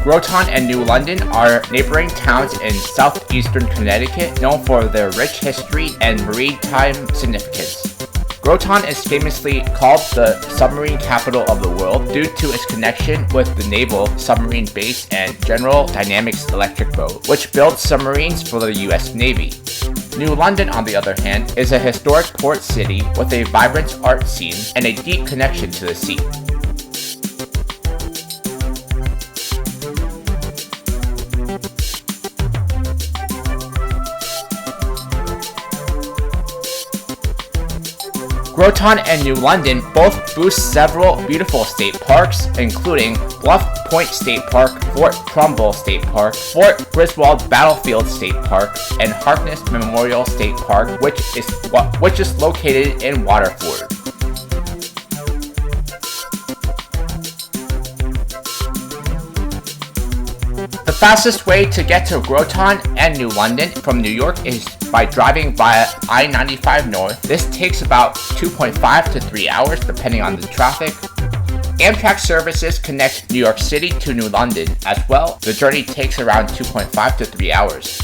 Groton and New London are neighboring towns in southeastern Connecticut known for their rich history and maritime significance. Groton is famously called the submarine capital of the world due to its connection with the naval submarine base and General Dynamics Electric Boat, which built submarines for the US Navy. New London, on the other hand, is a historic port city with a vibrant art scene and a deep connection to the sea. Groton and New London both boast several beautiful state parks, including Bluff Point State Park, Fort Trumbull State Park, Fort Griswold Battlefield State Park, and Harkness Memorial State Park, which is located in Waterford. The fastest way to get to Groton and New London from New York is by driving via I-95 North. This takes about 2.5 to 3 hours depending on the traffic. Amtrak services connect New York City to New London as well. The journey takes around 2.5 to 3 hours.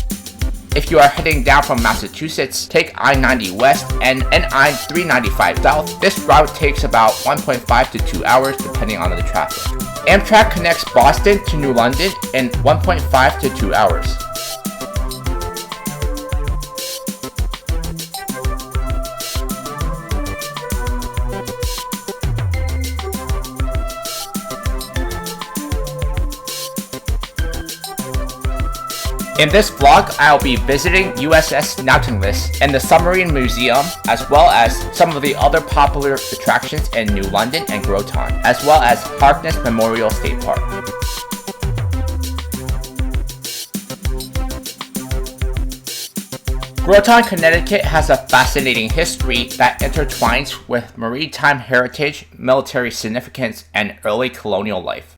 If you are heading down from Massachusetts, take I-90 West and I-395 South. This route takes about 1.5 to 2 hours depending on the traffic. Amtrak connects Boston to New London in 1.5 to 2 hours. In this vlog, I'll be visiting USS Nautilus and the Submarine Museum, as well as some of the other popular attractions in New London and Groton, as well as Harkness Memorial State Park. Groton, Connecticut has a fascinating history that intertwines with maritime heritage, military significance, and early colonial life.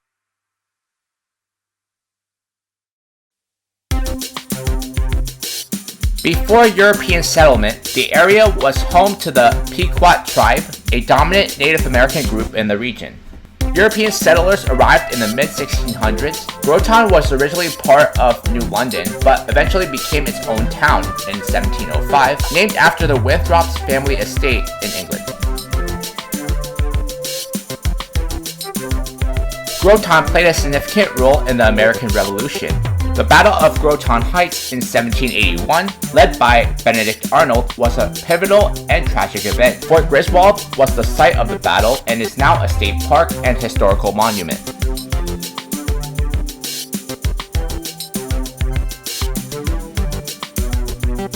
Before European settlement, the area was home to the Pequot tribe, a dominant Native American group in the region. European settlers arrived in the mid-1600s. Groton was originally part of New London, but eventually became its own town in 1705, named after the Winthrop's family estate in England. Groton played a significant role in the American Revolution. The Battle of Groton Heights in 1781, led by Benedict Arnold, was a pivotal and tragic event. Fort Griswold was the site of the battle and is now a state park and historical monument.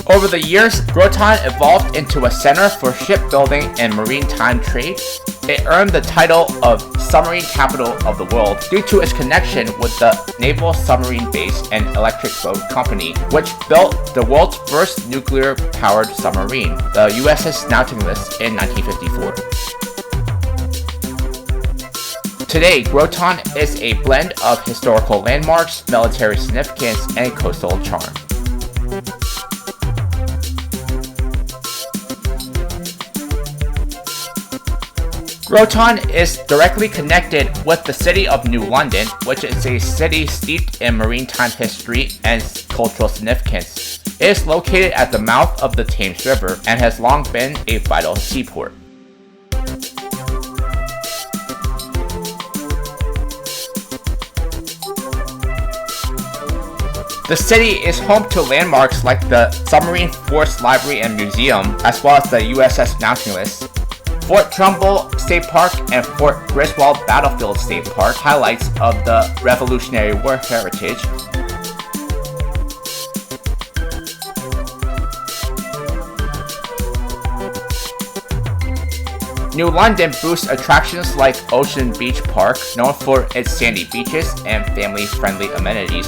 Over the years, Groton evolved into a center for shipbuilding and maritime trade. It earned the title of Submarine Capital of the World due to its connection with the Naval Submarine Base and Electric Boat Company, which built the world's first nuclear-powered submarine, the USS Nautilus, in 1954. Today, Groton is a blend of historical landmarks, military significance, and coastal charm. Groton is directly connected with the city of New London, which is a city steeped in maritime history and cultural significance. It is located at the mouth of the Thames River and has long been a vital seaport. The city is home to landmarks like the Submarine Force Library and Museum, as well as the USS Nautilus. Fort Trumbull State Park and Fort Griswold Battlefield State Park, highlights of the Revolutionary War heritage. New London boasts attractions like Ocean Beach Park, known for its sandy beaches and family-friendly amenities.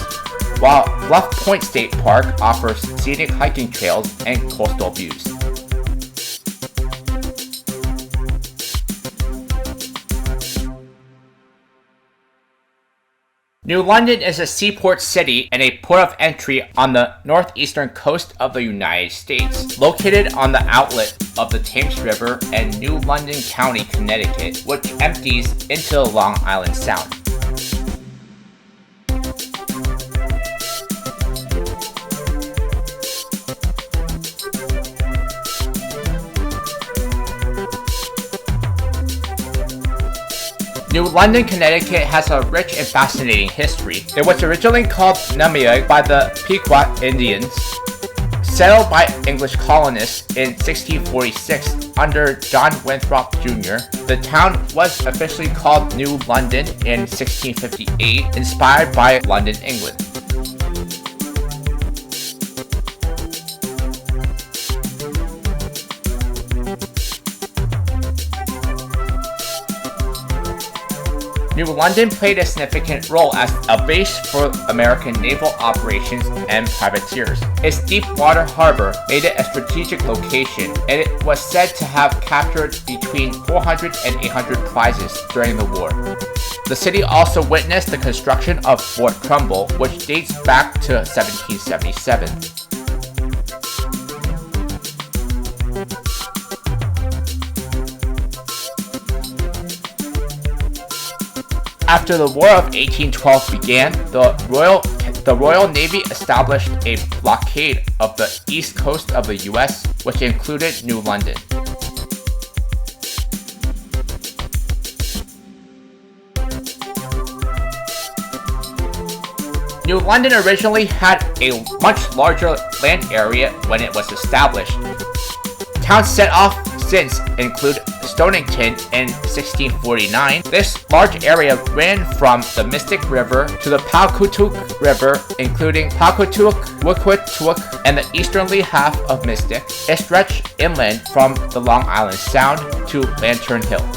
while Bluff Point State Park offers scenic hiking trails and coastal views. New London is a seaport city and a port of entry on the northeastern coast of the United States, located on the outlet of the Thames River in New London County, Connecticut, which empties into the Long Island Sound. New London, Connecticut has a rich and fascinating history. It was originally called Nomad by the Pequot Indians, settled by English colonists in 1646 under John Winthrop Jr. The town was officially called New London in 1658, inspired by London, England. New London played a significant role as a base for American naval operations and privateers. Its deep water harbor made it a strategic location, and it was said to have captured between 400 and 800 prizes during the war. The city also witnessed the construction of Fort Trumbull, which dates back to 1777. After the War of 1812 began, the Royal Navy established a blockade of the east coast of the US, which included New London. New London originally had a much larger land area when it was established. Towns set off since include Stonington in 1649. This large area ran from the Mystic River to the Pawcatuck River, including Pawcatuck, Wickwittuck, and the easterly half of Mystic. It stretched inland from the Long Island Sound to Lantern Hill.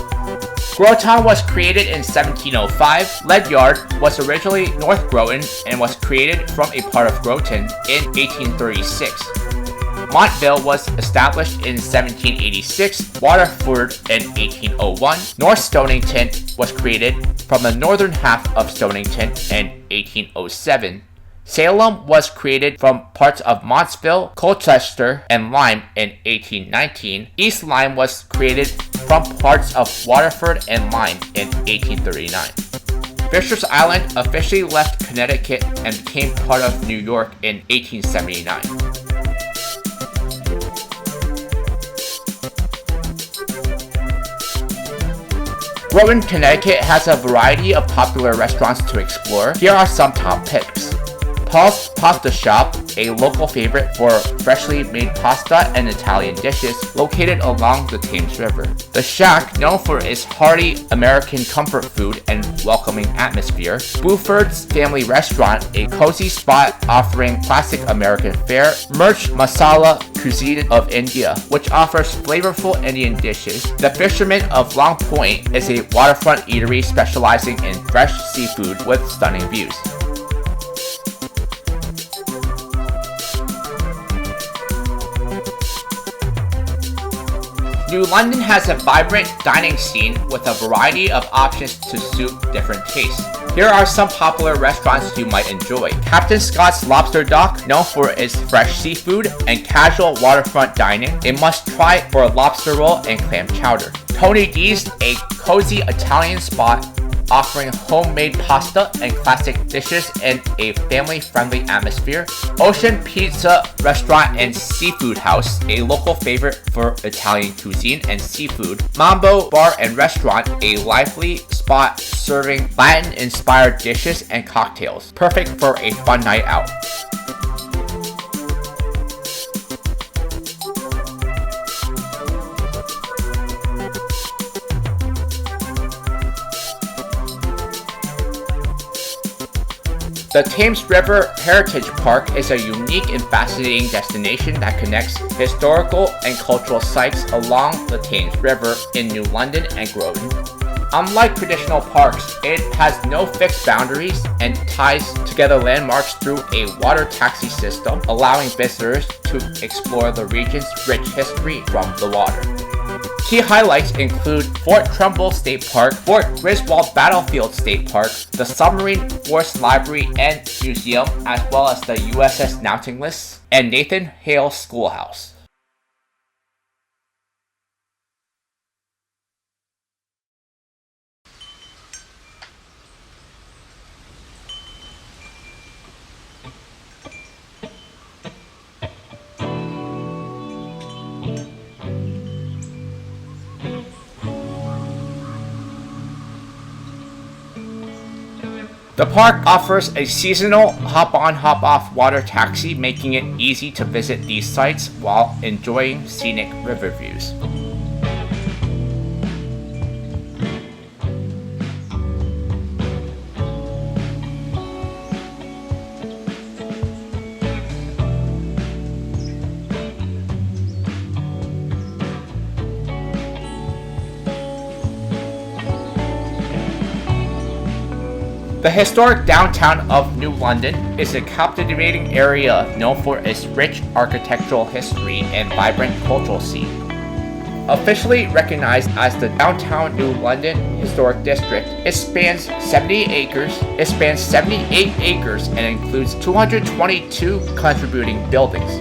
Groton was created in 1705. Ledyard was originally North Groton and was created from a part of Groton in 1836. Montville was established in 1786, Waterford in 1801. North Stonington was created from the northern half of Stonington in 1807. Salem was created from parts of Montsville, Colchester, and Lyme in 1819. East Lyme was created from parts of Waterford and Lyme in 1839. Fisher's Island officially left Connecticut and became part of New York in 1879. Groton, Connecticut has a variety of popular restaurants to explore. Here are some top picks. Paul's Pasta Shop, a local favorite for freshly made pasta and Italian dishes, located along the Thames River. The Shack, known for its hearty American comfort food and welcoming atmosphere. Buford's Family Restaurant, a cozy spot offering classic American fare. Mirch Masala Cuisine of India, which offers flavorful Indian dishes. The Fisherman of Long Point is a waterfront eatery specializing in fresh seafood with stunning views. New London has a vibrant dining scene with a variety of options to suit different tastes. Here are some popular restaurants you might enjoy. Captain Scott's Lobster Dock, known for its fresh seafood and casual waterfront dining, a must-try for a lobster roll and clam chowder. Tony D's, a cozy Italian spot offering homemade pasta and classic dishes in a family-friendly atmosphere. Ocean Pizza Restaurant and Seafood House, a local favorite for Italian cuisine and seafood. Mambo Bar and Restaurant, a lively spot serving Latin-inspired dishes and cocktails, perfect for a fun night out. The Thames River Heritage Park is a unique and fascinating destination that connects historical and cultural sites along the Thames River in New London and Groton. Unlike traditional parks, it has no fixed boundaries and ties together landmarks through a water taxi system, allowing visitors to explore the region's rich history from the water. Key highlights include Fort Trumbull State Park, Fort Griswold Battlefield State Park, the Submarine Force Library and Museum, as well as the USS Nautilus, and Nathan Hale Schoolhouse. The park offers a seasonal hop-on hop-off water taxi, making it easy to visit these sites while enjoying scenic river views. The historic downtown of New London is a captivating area known for its rich architectural history and vibrant cultural scene. Officially recognized as the Downtown New London Historic District, it spans 78 acres and includes 222 contributing buildings.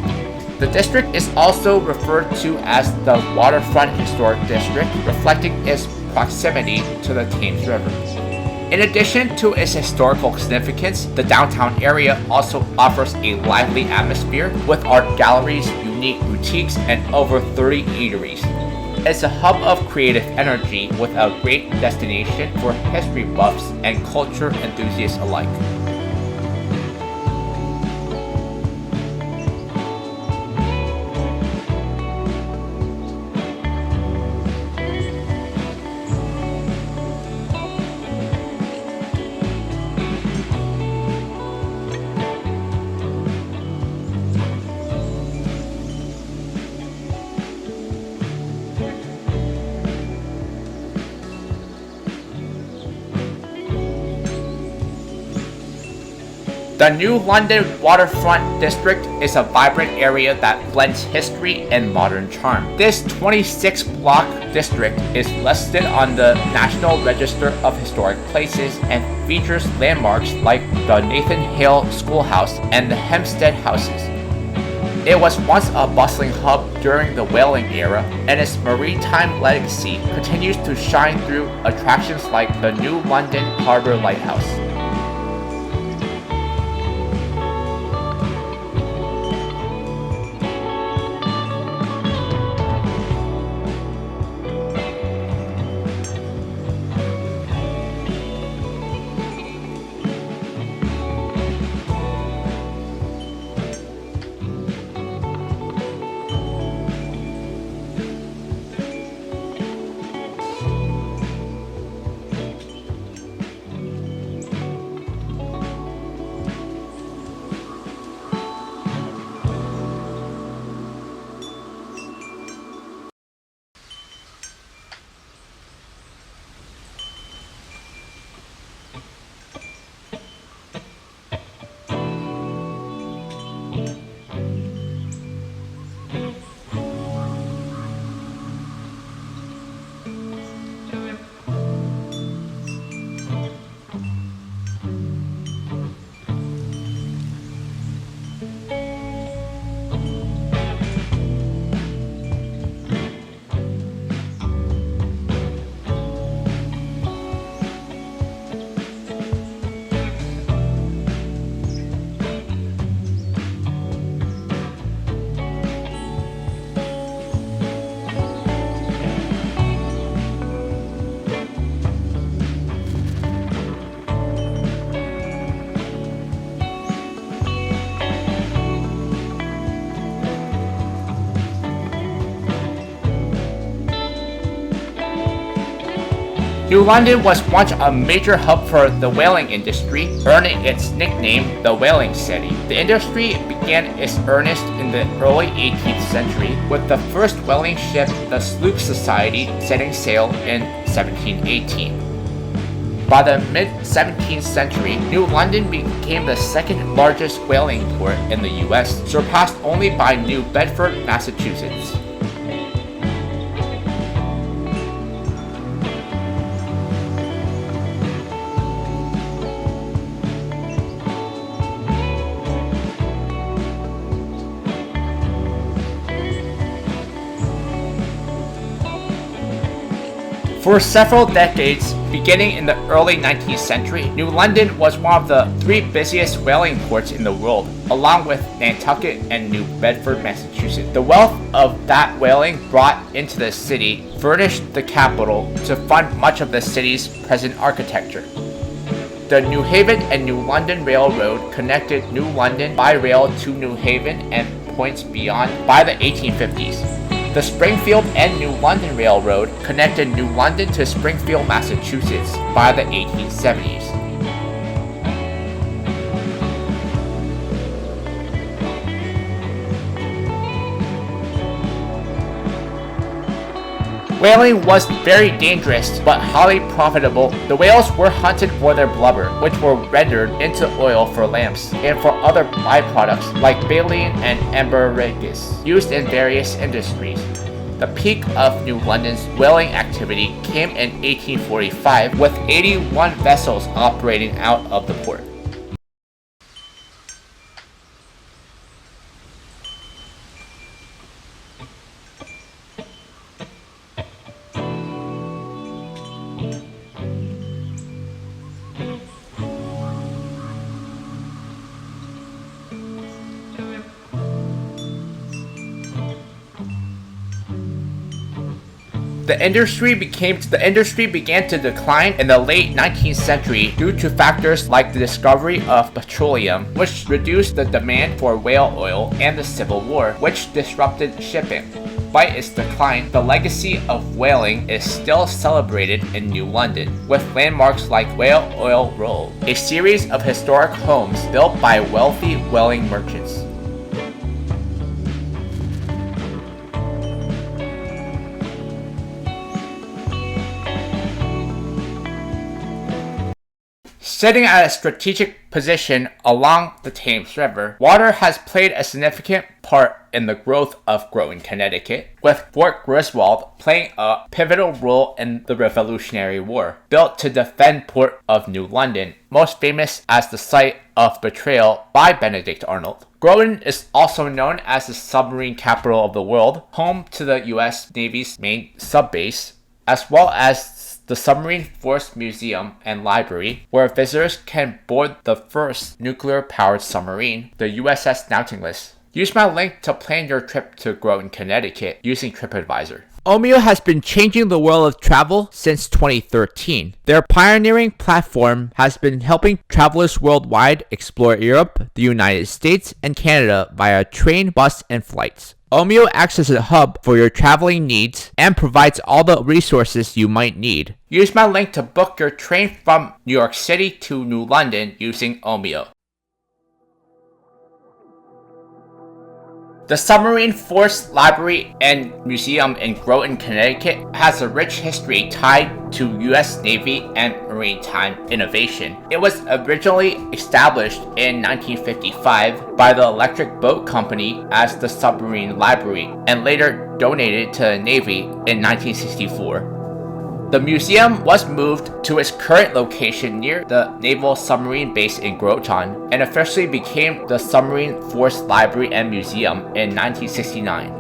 The district is also referred to as the Waterfront Historic District, reflecting its proximity to the Thames River. In addition to its historical significance, the downtown area also offers a lively atmosphere with art galleries, unique boutiques, and over 30 eateries. It's a hub of creative energy with a great destination for history buffs and culture enthusiasts alike. The New London Waterfront District is a vibrant area that blends history and modern charm. This 26-block district is listed on the National Register of Historic Places and features landmarks like the Nathan Hale Schoolhouse and the Hempstead Houses. It was once a bustling hub during the whaling era, and its maritime legacy continues to shine through attractions like the New London Harbour Lighthouse. New London was once a major hub for the whaling industry, earning its nickname the Whaling City. The industry began its earnest in the early 18th century, with the first whaling ship, the Sloop Society, setting sail in 1718. By the mid-17th century, New London became the second largest whaling port in the US, surpassed only by New Bedford, Massachusetts. For several decades, beginning in the early 19th century, New London was one of the three busiest whaling ports in the world, along with Nantucket and New Bedford, Massachusetts. The wealth of that whaling brought into the city furnished the capital to fund much of the city's present architecture. The New Haven and New London Railroad connected New London by rail to New Haven and points beyond by the 1850s. The Springfield and New London Railroad connected New London to Springfield, Massachusetts by the 1870s. Whaling was very dangerous but highly profitable. The whales were hunted for their blubber, which were rendered into oil for lamps, and for other byproducts like baleen and ambergris, used in various industries. The peak of New London's whaling activity came in 1845, with 81 vessels operating out of the port. The industry began to decline in the late 19th century due to factors like the discovery of petroleum, which reduced the demand for whale oil, and the Civil War, which disrupted shipping. Despite its decline, the legacy of whaling is still celebrated in New London, with landmarks like Whale Oil Road, a series of historic homes built by wealthy whaling merchants. Sitting at a strategic position along the Thames River, water has played a significant part in the growth of Groton, Connecticut, with Fort Griswold playing a pivotal role in the Revolutionary War, built to defend Port of New London, most famous as the site of betrayal by Benedict Arnold. Groton is also known as the submarine capital of the world, home to the US Navy's main subbase, as well as the Submarine Force Museum and Library, where visitors can board the first nuclear-powered submarine, the USS Nautilus. Use my link to plan your trip to Groton, Connecticut using TripAdvisor. Omio has been changing the world of travel since 2013. Their pioneering platform has been helping travelers worldwide explore Europe, the United States, and Canada via train, bus, and flights. Omio acts as a hub for your traveling needs and provides all the resources you might need. Use my link to book your train from New York City to New London using Omio. The Submarine Force Library and Museum in Groton, Connecticut has a rich history tied to U.S. Navy and maritime innovation. It was originally established in 1955 by the Electric Boat Company as the Submarine Library and later donated to the Navy in 1964. The museum was moved to its current location near the Naval Submarine Base in Groton and officially became the Submarine Force Library and Museum in 1969.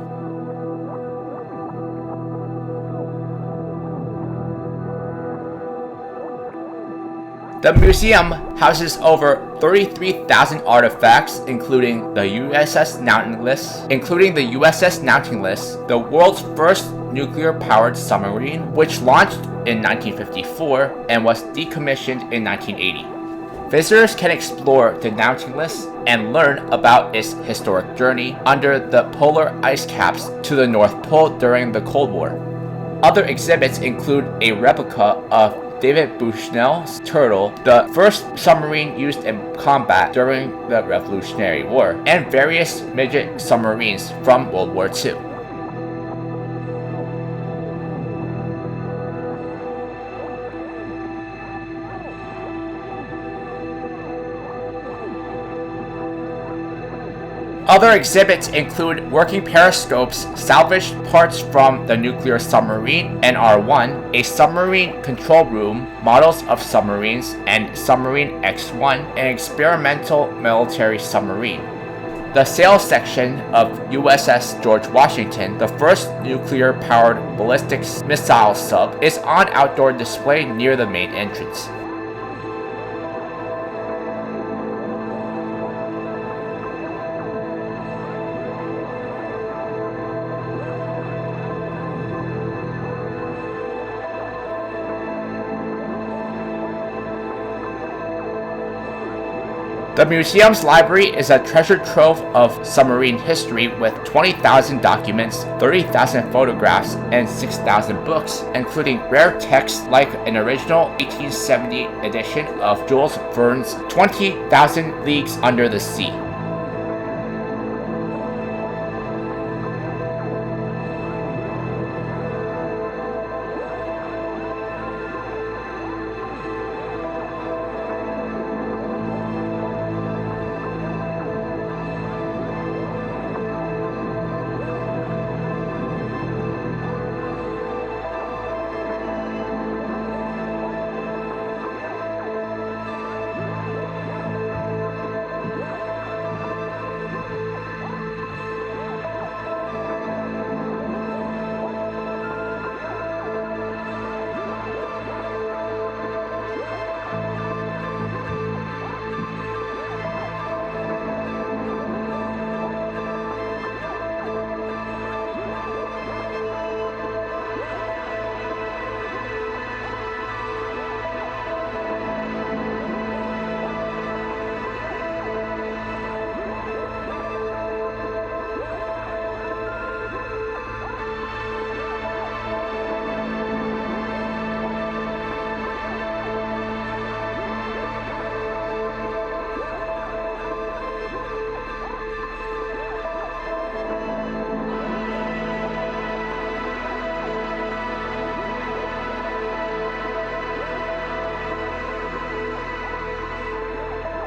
The museum houses over 33,000 artifacts, including the USS Nautilus, the world's first nuclear-powered submarine, which launched in 1954 and was decommissioned in 1980. Visitors can explore the Nautilus and learn about its historic journey under the polar ice caps to the North Pole during the Cold War. Other exhibits include a replica of David Bushnell's Turtle, the first submarine used in combat during the Revolutionary War, and various midget submarines from World War II. Other exhibits include working periscopes, salvaged parts from the nuclear submarine NR-1, a submarine control room, models of submarines, and Submarine X-1, an experimental military submarine. The sales section of USS George Washington, the first nuclear-powered ballistic missile sub, is on outdoor display near the main entrance. The museum's library is a treasure trove of submarine history with 20,000 documents, 30,000 photographs, and 6,000 books, including rare texts like an original 1870 edition of Jules Verne's 20,000 Leagues Under the Sea.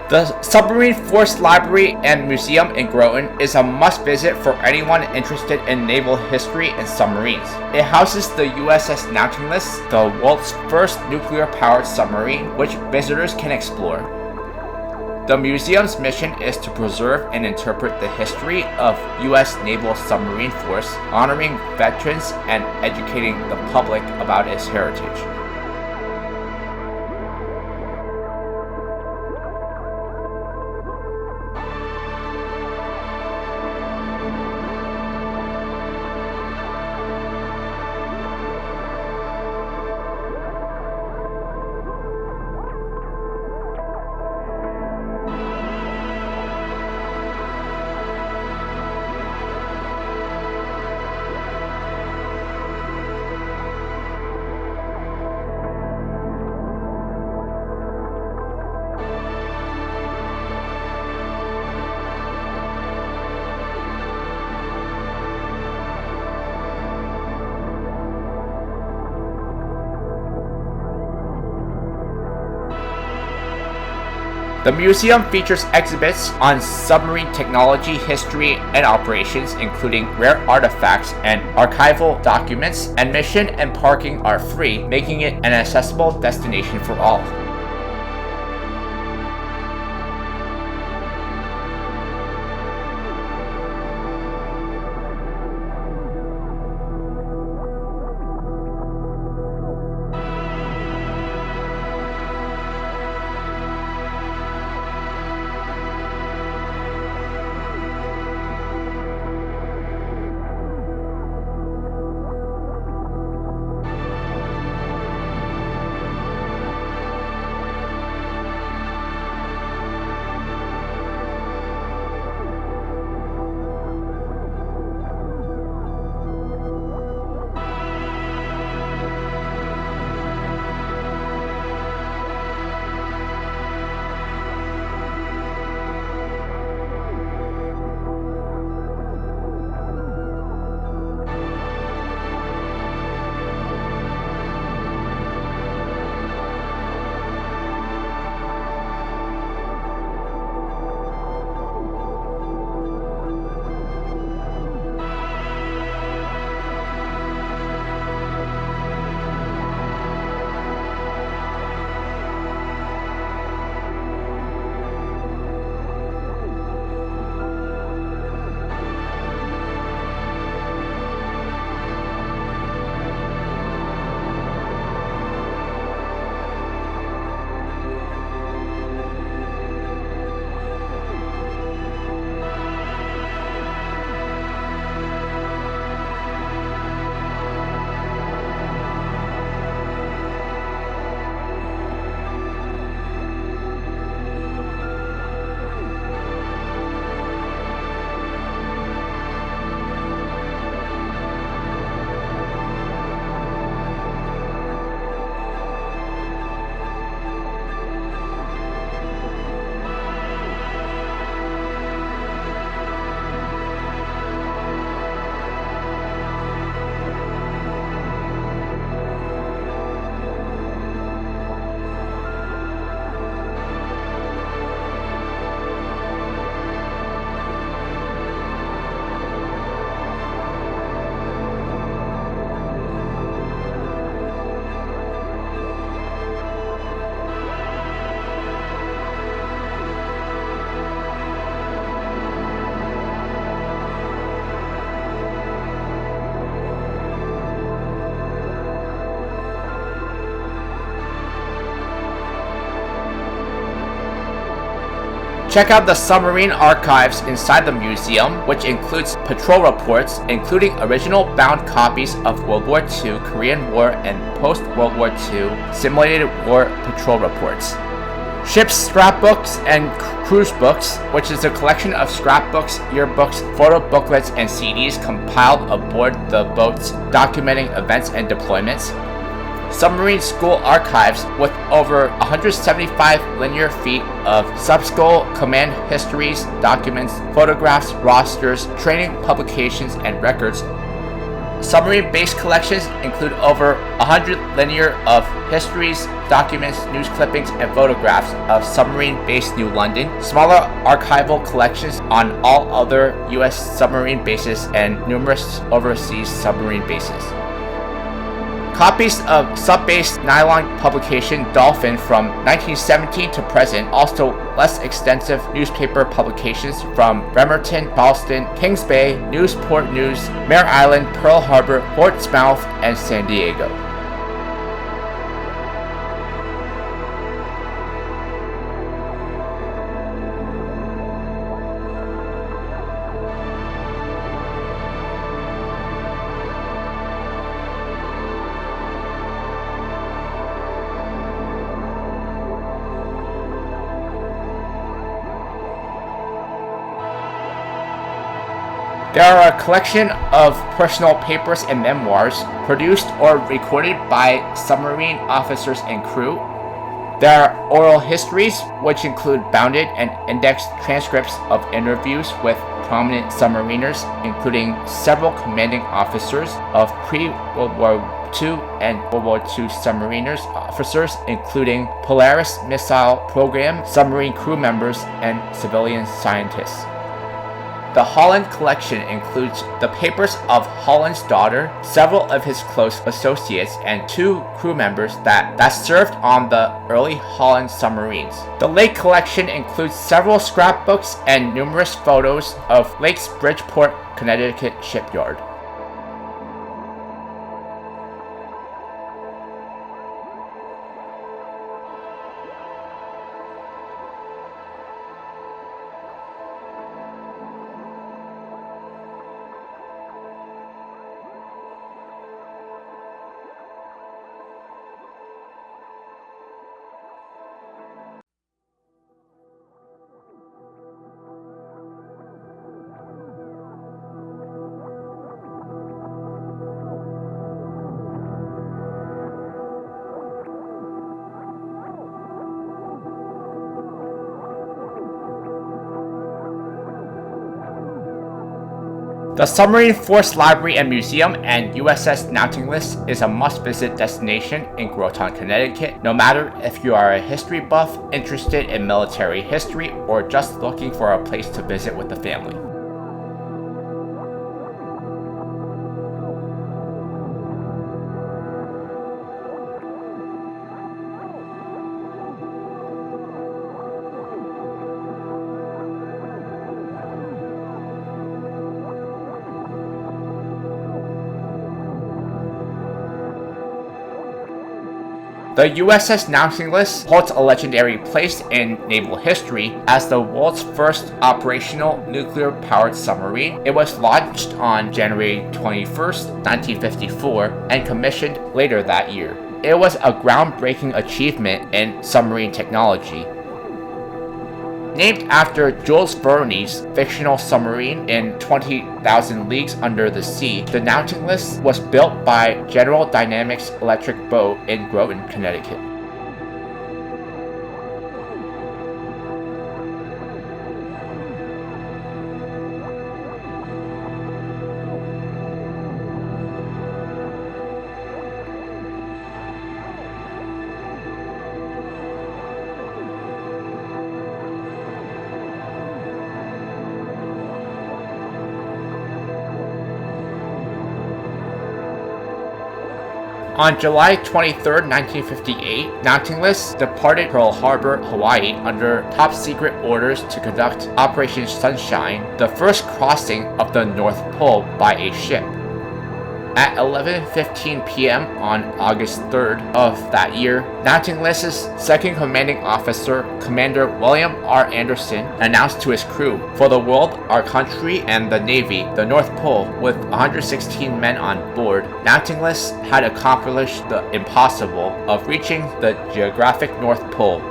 The Submarine Force Library and Museum in Groton is a must-visit for anyone interested in naval history and submarines. It houses the USS Nautilus, the world's first nuclear-powered submarine, which visitors can explore. The museum's mission is to preserve and interpret the history of U.S. Naval Submarine Force, honoring veterans and educating the public about its heritage. The museum features exhibits on submarine technology, history, and operations, including rare artifacts and archival documents. Admission and parking are free, making it an accessible destination for all. Check out the submarine archives inside the museum, which includes patrol reports, including original bound copies of World War II, Korean War, and post-World War II simulated war patrol reports. Ship's scrapbooks and cruise books, which is a collection of scrapbooks, yearbooks, photo booklets, and CDs compiled aboard the boats documenting events and deployments. Submarine school archives with over 175 linear feet of sub-school command histories, documents, photographs, rosters, training publications, and records. Submarine-based collections include over 100 linear of histories, documents, news clippings, and photographs of submarine-based New London, smaller archival collections on all other U.S. submarine bases, and numerous overseas submarine bases. Copies of sub-based nylon publication Dolphin from 1917 to present, also less extensive newspaper publications from Bremerton, Charleston, Kings Bay, Newsport News, Mare Island, Pearl Harbor, Portsmouth, and San Diego. There are a collection of personal papers and memoirs produced or recorded by submarine officers and crew. There are oral histories, which include bounded and indexed transcripts of interviews with prominent submariners, including several commanding officers of pre-World War II and World War II submariners, officers including Polaris Missile Program, submarine crew members, and civilian scientists. The Holland collection includes the papers of Holland's daughter, several of his close associates, and 2 crew members that served on the early Holland submarines. The Lake collection includes several scrapbooks and numerous photos of Lake's Bridgeport, Connecticut shipyard. The Submarine Force Library and Museum and USS Nautilus is a must-visit destination in Groton, Connecticut, no matter if you are a history buff, interested in military history, or just looking for a place to visit with the family. The USS Nautilus holds a legendary place in naval history as the world's first operational nuclear-powered submarine. It was launched on January 21st, 1954, and commissioned later that year. It was a groundbreaking achievement in submarine technology. Named after Jules Verne's fictional submarine in 20,000 Leagues Under the Sea, the Nautilus was built by General Dynamics Electric Boat in Groton, Connecticut. On July 23, 1958, Nautilus departed Pearl Harbor, Hawaii under top-secret orders to conduct Operation Sunshine, the first crossing of the North Pole by a ship. At 11:15 p.m. on August 3rd of that year, Nautilus' second commanding officer, Commander William R. Anderson, announced to his crew, "For the world, our country, and the Navy, the North Pole, with 116 men on board, Nautilus had accomplished the impossible of reaching the geographic North Pole."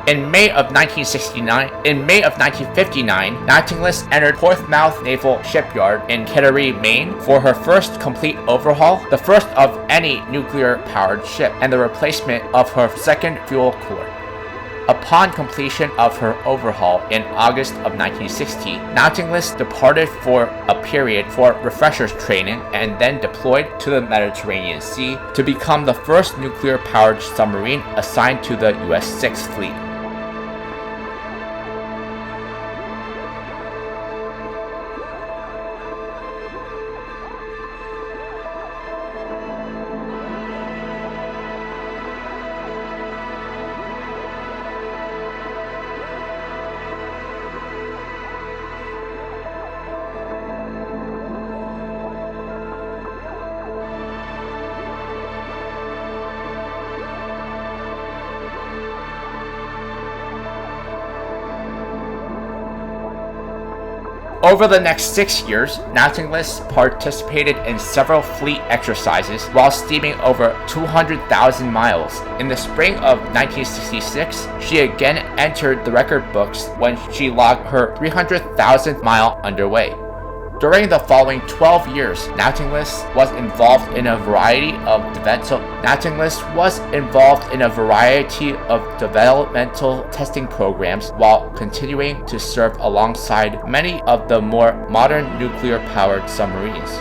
In May of 1959, Nautilus entered Portsmouth Naval Shipyard in Kittery, Maine, for her first complete overhaul, the first of any nuclear-powered ship, and the replacement of her second fuel core. Upon completion of her overhaul in August of 1960, Nautilus departed for a period for refreshers training and then deployed to the Mediterranean Sea to become the first nuclear-powered submarine assigned to the U.S. Sixth Fleet. Over the next 6 years, Nautilus participated in several fleet exercises while steaming over 200,000 miles. In the spring of 1966, she again entered the record books when she logged her 300,000th mile underway. During the following 12 years, Nautilus was involved in a variety of developmental testing programs while continuing to serve alongside many of the more modern nuclear-powered submarines.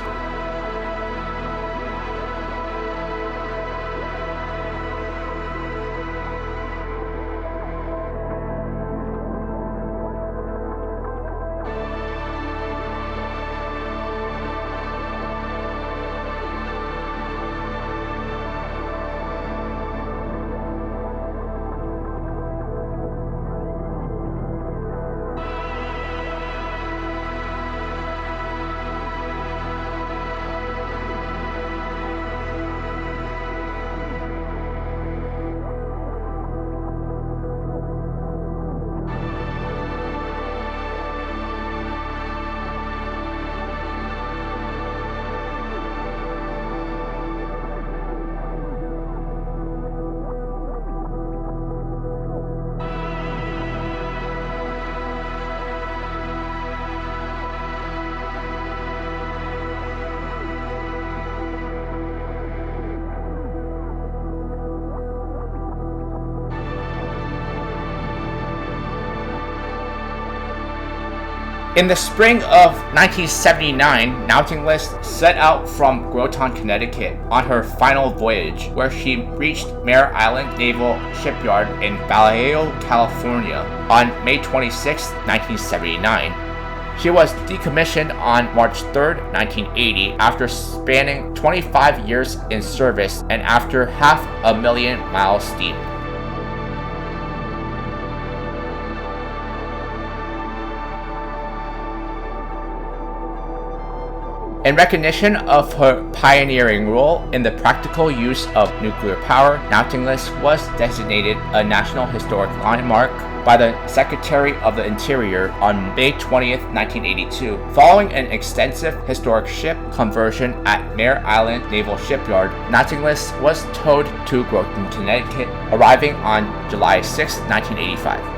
In the spring of 1979, Nautilus set out from Groton, Connecticut on her final voyage, where she reached Mare Island Naval Shipyard in Vallejo, California on May 26, 1979. She was decommissioned on March 3, 1980, after spanning 25 years in service and after 500,000 miles steamed. In recognition of her pioneering role in the practical use of nuclear power, Nautilus was designated a National Historic Landmark by the Secretary of the Interior on May 20, 1982. Following an extensive historic ship conversion at Mare Island Naval Shipyard, Nautilus was towed to Groton, Connecticut, arriving on July 6, 1985.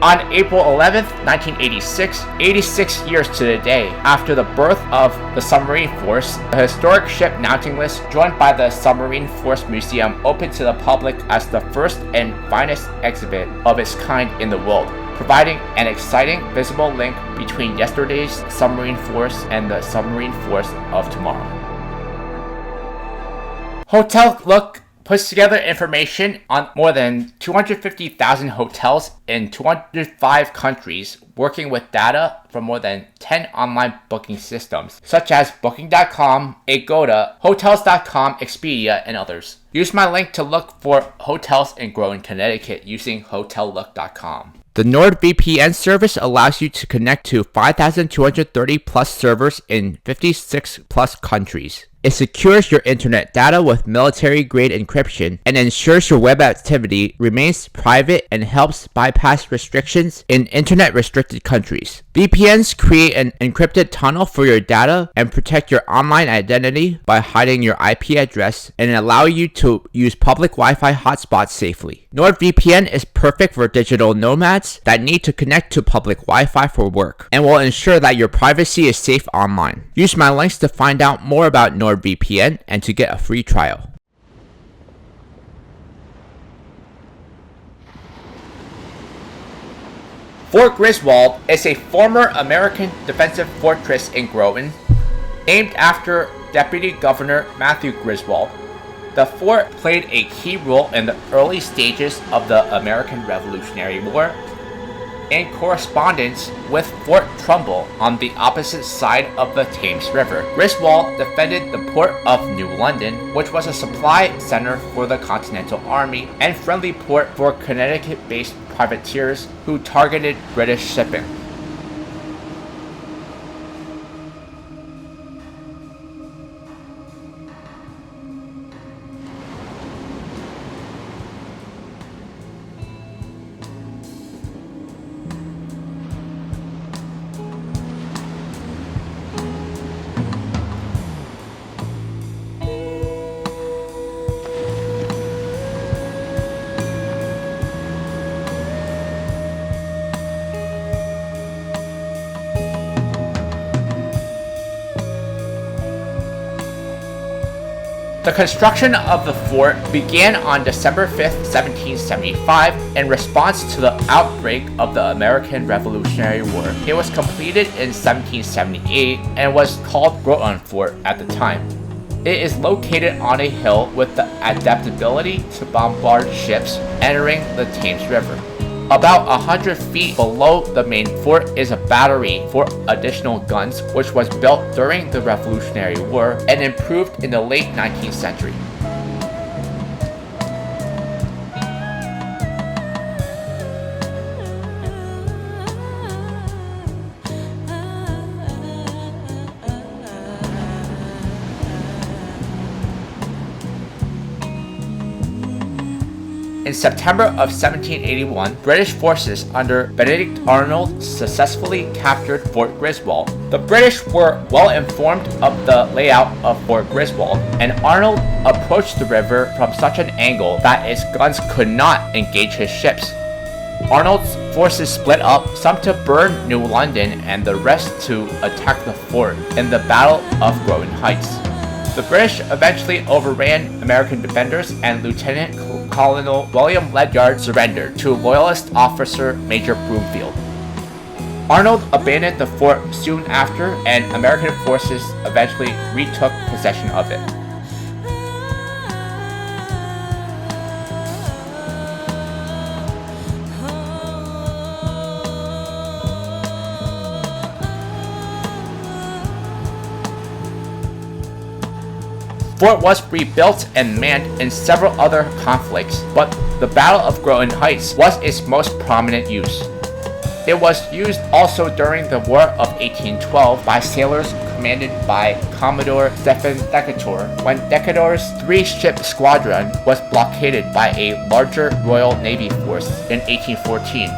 On April 11th, 1986, 86 years to the day after the birth of the Submarine Force, the historic ship Nautilus, joined by the Submarine Force Museum, opened to the public as the first and finest exhibit of its kind in the world, providing an exciting visible link between yesterday's submarine force and the submarine force of tomorrow. Hotellook puts together information on more than 250,000 hotels in 205 countries, working with data from more than 10 online booking systems, such as Booking.com, Agoda, Hotels.com, Expedia, and others. Use my link to look for hotels in Groton, Connecticut using Hotellook.com. The NordVPN service allows you to connect to 5,230 plus servers in 56 plus countries. It secures your internet data with military-grade encryption and ensures your web activity remains private and helps bypass restrictions in internet-restricted countries. VPNs create an encrypted tunnel for your data and protect your online identity by hiding your IP address and allow you to use public Wi-Fi hotspots safely. NordVPN is perfect for digital nomads that need to connect to public Wi-Fi for work and will ensure that your privacy is safe online. Use my links to find out more about NordVPN and to get a free trial. Fort Griswold is a former American defensive fortress in Groton, named after Deputy Governor Matthew Griswold. The fort played a key role in the early stages of the American Revolutionary War, in correspondence with Fort Trumbull on the opposite side of the Thames River. Griswold defended the port of New London, which was a supply center for the Continental Army and friendly port for Connecticut-based privateers who targeted British shipping. The construction of the fort began on December 5, 1775, in response to the outbreak of the American Revolutionary War. It was completed in 1778 and was called Groton Fort at the time. It is located on a hill with the adaptability to bombard ships entering the Thames River. About 100 feet below the main fort is a battery for additional guns, which was built during the Revolutionary War and improved in the late 19th century. In September of 1781, British forces under Benedict Arnold successfully captured Fort Griswold. The British were well informed of the layout of Fort Griswold, and Arnold approached the river from such an angle that its guns could not engage his ships. Arnold's forces split up, some to burn New London and the rest to attack the fort in the Battle of Groton Heights. The British eventually overran American defenders, and Lieutenant Colonel William Ledyard surrendered to Loyalist officer Major Broomfield. Arnold abandoned the fort soon after, and American forces eventually retook possession of it. Fort was rebuilt and manned in several other conflicts, but the Battle of Groton Heights was its most prominent use. It was used also during the War of 1812 by sailors commanded by Commodore Stephen Decatur, when Decatur's three-ship squadron was blockaded by a larger Royal Navy force in 1814.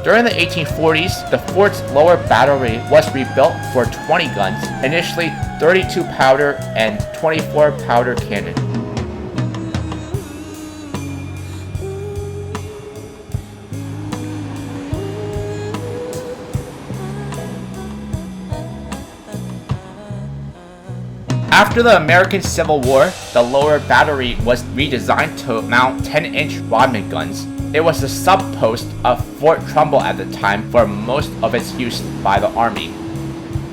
During the 1840s, the fort's lower battery was rebuilt for 20 guns, initially 32 powder and 24 powder cannon. After the American Civil War, the lower battery was redesigned to mount 10-inch Rodman guns. It was the sub-post of Fort Trumbull at the time for most of its use by the Army.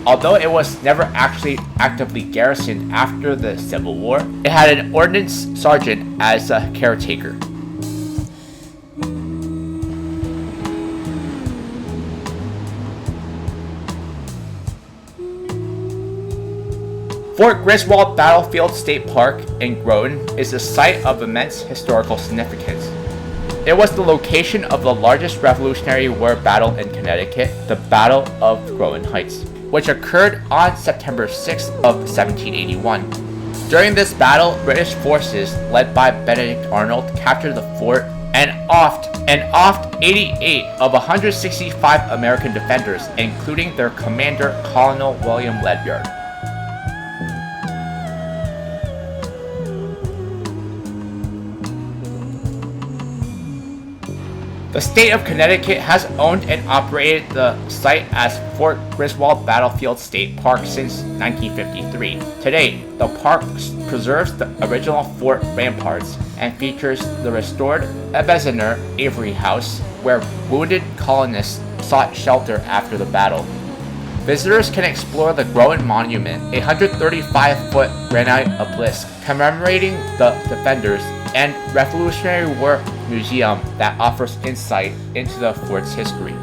Although it was never actually actively garrisoned after the Civil War, it had an ordnance sergeant as a caretaker. Fort Griswold Battlefield State Park in Groton is a site of immense historical significance. It was the location of the largest Revolutionary War battle in Connecticut, the Battle of Groton Heights, which occurred on September 6 of 1781. During this battle, British forces led by Benedict Arnold captured the fort and offed 88 of 165 American defenders, including their commander, Colonel William Ledyard. The state of Connecticut has owned and operated the site as Fort Griswold Battlefield State Park since 1953. Today, the park preserves the original fort ramparts and features the restored Ebenezer Avery House, where wounded colonists sought shelter after the battle. Visitors can explore the Groton Monument, a 135-foot granite obelisk commemorating the defenders, and Revolutionary War Museum that offers insight into the fort's history.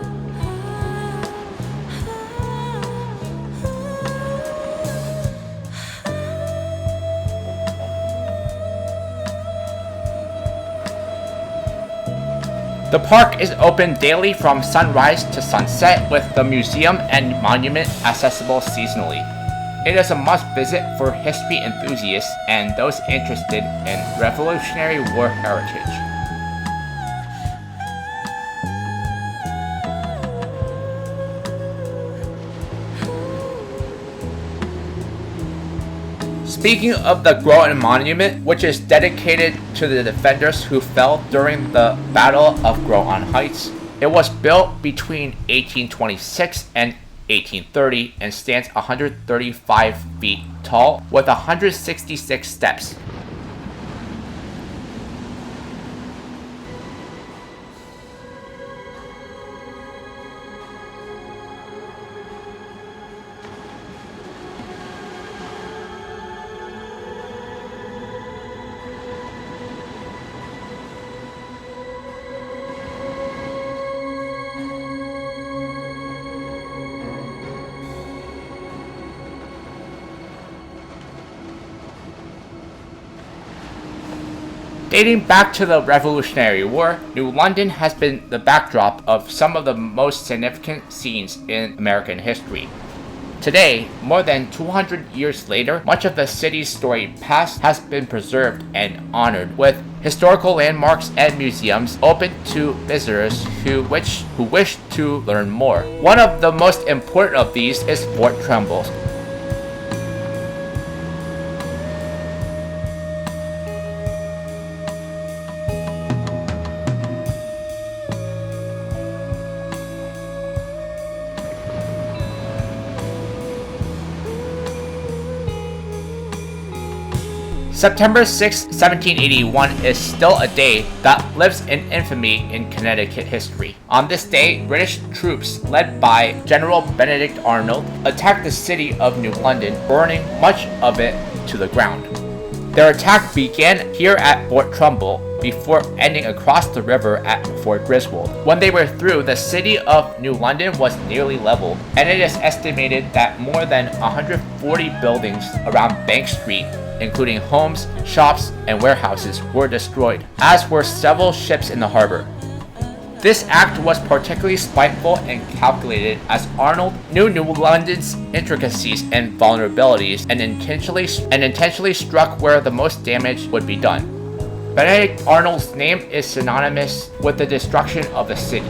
The park is open daily from sunrise to sunset, with the museum and monument accessible seasonally. It is a must visit for history enthusiasts and those interested in Revolutionary War heritage. Speaking of the Groton Monument, which is dedicated to the defenders who fell during the Battle of Groton Heights, it was built between 1826 and 1830 and stands 135 feet tall with 166 steps. Dating back to the Revolutionary War, New London has been the backdrop of some of the most significant scenes in American history. Today, more than 200 years later, much of the city's storied past has been preserved and honored, with historical landmarks and museums open to visitors who wish to learn more. One of the most important of these is Fort Trumbull. September 6, 1781 is still a day that lives in infamy in Connecticut history. On this day, British troops led by General Benedict Arnold attacked the city of New London, burning much of it to the ground. Their attack began here at Fort Trumbull before ending across the river at Fort Griswold. When they were through, the city of New London was nearly leveled, and it is estimated that more than 140 buildings around Bank Street, including homes, shops, and warehouses, were destroyed, as were several ships in the harbor. This act was particularly spiteful and calculated, as Arnold knew New London's intricacies and vulnerabilities and intentionally struck where the most damage would be done. Benedict Arnold's name is synonymous with the destruction of the city.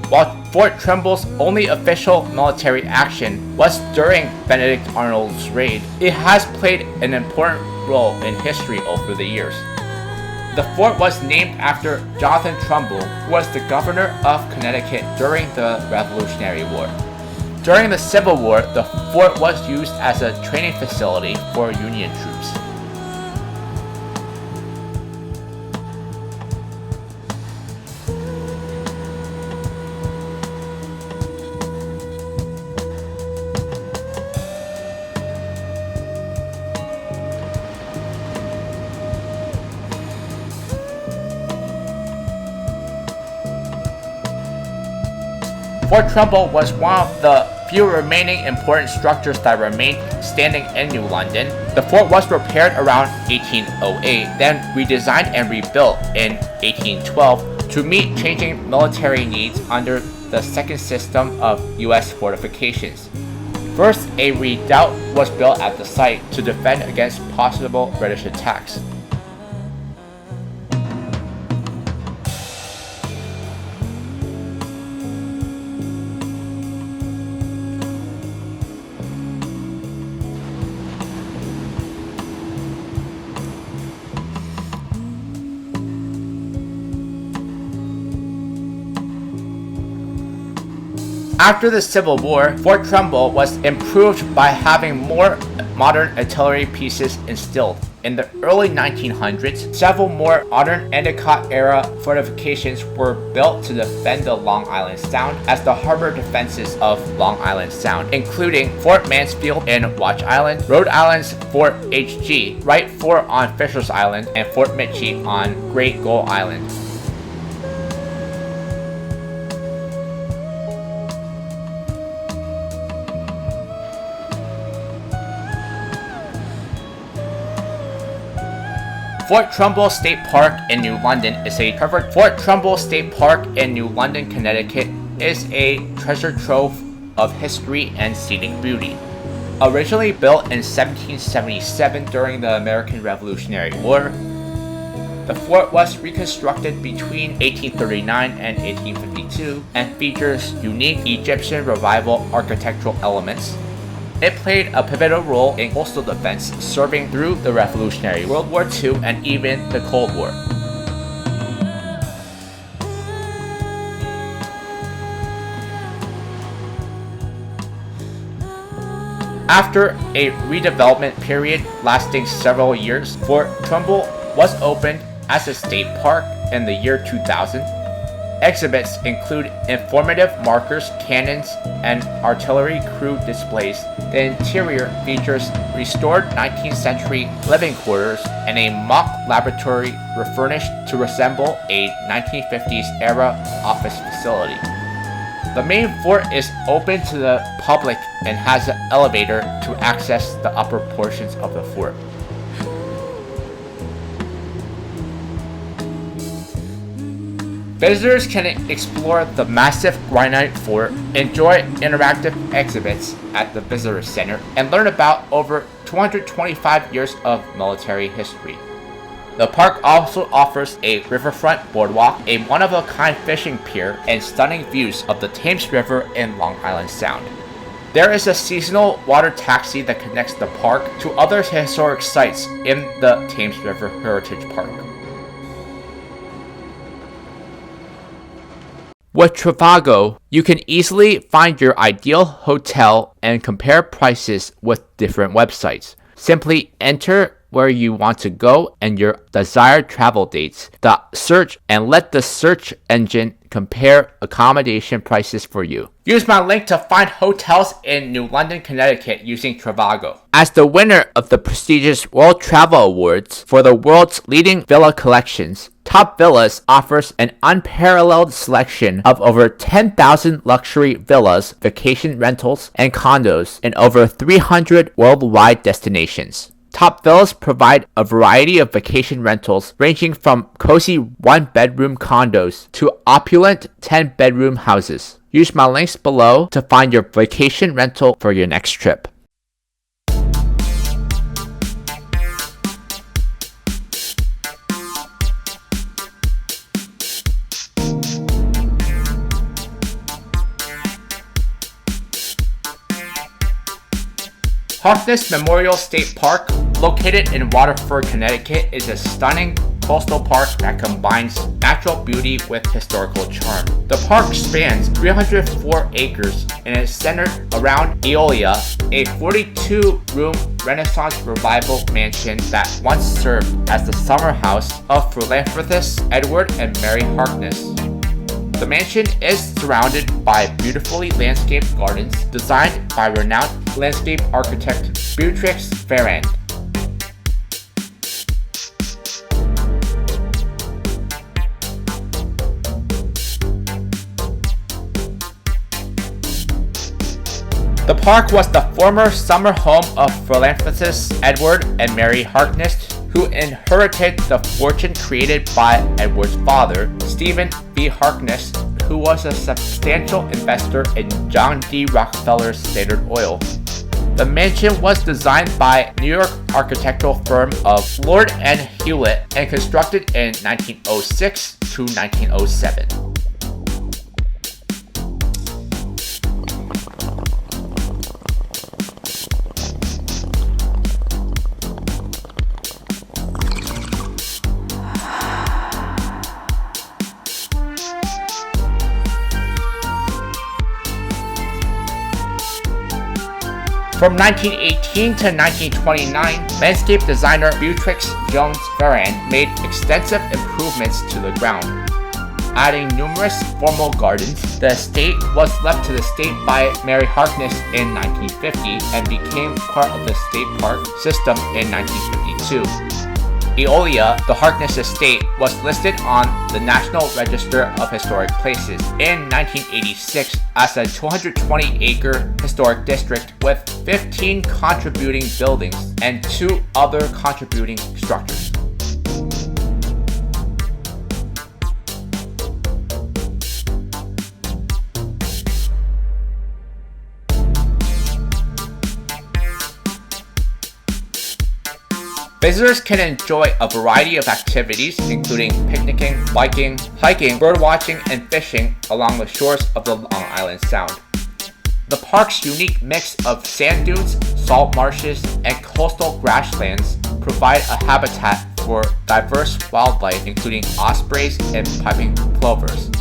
While Fort Trumble's only official military action was during Benedict Arnold's raid, it has played an important role in history over the years. The fort was named after Jonathan Trumbull, who was the governor of Connecticut during the Revolutionary War. During the Civil War, the fort was used as a training facility for Union troops. Fort Trumbull was one of the few remaining important structures that remained standing in New London. The fort was repaired around 1808, then redesigned and rebuilt in 1812 to meet changing military needs under the second system of US fortifications. First, a redoubt was built at the site to defend against possible British attacks. After the Civil War, Fort Trumbull was improved by having more modern artillery pieces installed. In the early 1900s, several more modern Endicott-era fortifications were built to defend the Long Island Sound as the harbor defenses of Long Island Sound, including Fort Mansfield in Watch Island, Rhode Island's Fort H.G., Wright Fort on Fisher's Island, and Fort Mitchie on Great Gull Island. Fort Trumbull State Park in New London is a covered. Fort Trumbull State Park in New London, Connecticut is a treasure trove of history and scenic beauty. Originally built in 1777 during the American Revolutionary War, the fort was reconstructed between 1839 and 1852 and features unique Egyptian revival architectural elements. It played a pivotal role in coastal defense, serving through the Revolutionary World War II and even the Cold War. After a redevelopment period lasting several years, Fort Trumbull was opened as a state park in the year 2000. Exhibits include informative markers, cannons, and artillery crew displays. The interior features restored 19th century living quarters and a mock laboratory refurnished to resemble a 1950s era office facility. The main fort is open to the public and has an elevator to access the upper portions of the fort. Visitors can explore the massive granite fort, enjoy interactive exhibits at the visitor center, and learn about over 225 years of military history. The park also offers a riverfront boardwalk, a one-of-a-kind fishing pier, and stunning views of the Thames River and Long Island Sound. There is a seasonal water taxi that connects the park to other historic sites in the Thames River Heritage Park. With Trivago, you can easily find your ideal hotel and compare prices with different websites. Simply enter where you want to go and your desired travel dates, the search, and let the search engine compare accommodation prices for you. Use my link to find hotels in New London, Connecticut using Trivago. As the winner of the prestigious World Travel Awards for the world's leading villa collections, TopVillas offers an unparalleled selection of over 10,000 luxury villas, vacation rentals, and condos in over 300 worldwide destinations. TopVillas provide a variety of vacation rentals ranging from cozy one-bedroom condos to opulent 10-bedroom houses. Use my links below to find your vacation rental for your next trip. Harkness Memorial State Park, located in Waterford, Connecticut, is a stunning coastal park that combines natural beauty with historical charm. The park spans 304 acres and is centered around Eolia, a 42-room Renaissance revival mansion that once served as the summer house of philanthropists Edward and Mary Harkness. The mansion is surrounded by beautifully landscaped gardens designed by renowned landscape architect Beatrix Ferrand. The park was the former summer home of philanthropists Edward and Mary Harkness, who inherited the fortune created by Edward's father, Stephen B. Harkness, who was a substantial investor in John D. Rockefeller's Standard Oil. The mansion was designed by New York architectural firm of Lord and Hewlett and constructed in 1906 to 1907. From 1918 to 1929, landscape designer Beatrix Jones Ferrand made extensive improvements to the ground. Adding numerous formal gardens, the estate was left to the state by Mary Harkness in 1950 and became part of the state park system in 1952. Eolia, the Harkness estate, was listed on the National Register of Historic Places in 1986 as a 220-acre historic district with 15 contributing buildings and 2 other contributing structures. Visitors can enjoy a variety of activities, including picnicking, biking, hiking, birdwatching, and fishing along the shores of the Long Island Sound. The park's unique mix of sand dunes, salt marshes, and coastal grasslands provide a habitat for diverse wildlife, including ospreys and piping plovers.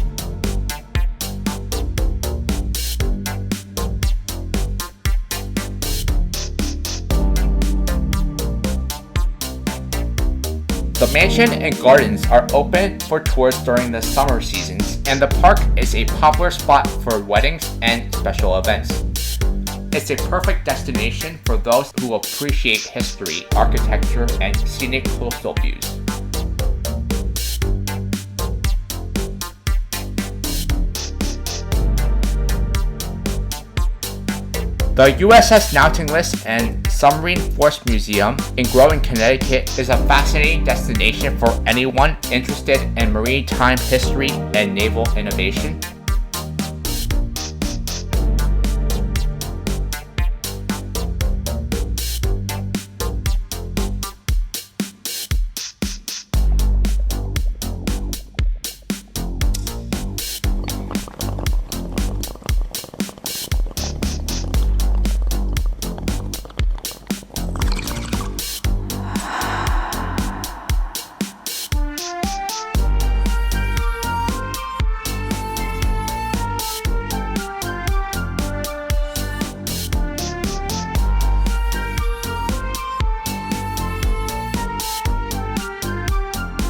The mansion and gardens are open for tours during the summer seasons, and the park is a popular spot for weddings and special events. It's a perfect destination for those who appreciate history, architecture, and scenic coastal views. The USS Nautilus and Submarine Force Museum in Groton, Connecticut is a fascinating destination for anyone interested in maritime history and naval innovation.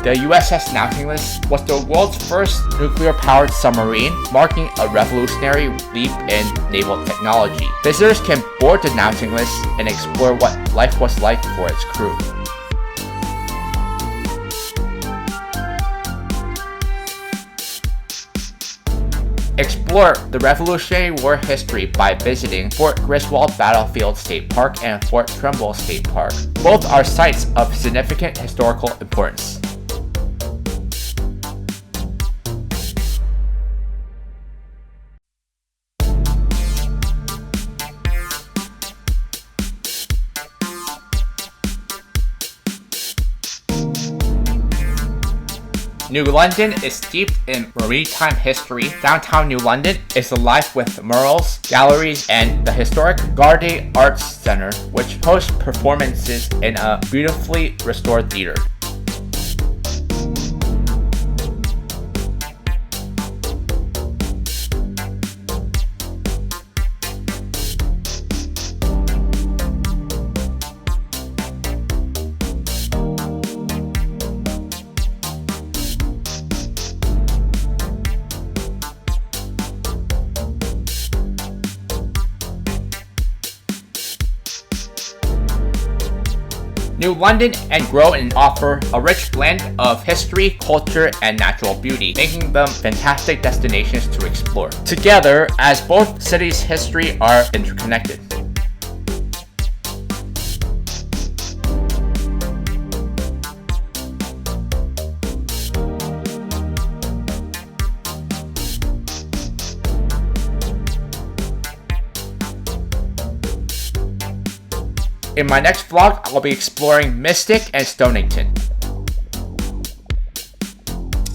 The USS Nautilus was the world's first nuclear-powered submarine, marking a revolutionary leap in naval technology. Visitors can board the Nautilus and explore what life was like for its crew. Explore the Revolutionary War history by visiting Fort Griswold Battlefield State Park and Fort Trumbull State Park. Both are sites of significant historical importance. New London is steeped in maritime history. Downtown New London is alive with murals, galleries, and the historic Garde Arts Center, which hosts performances in a beautifully restored theater. New London and Groton offer a rich blend of history, culture, and natural beauty, making them fantastic destinations to explore together, as both cities' history are interconnected. In my next vlog, I'll be exploring Mystic and Stonington.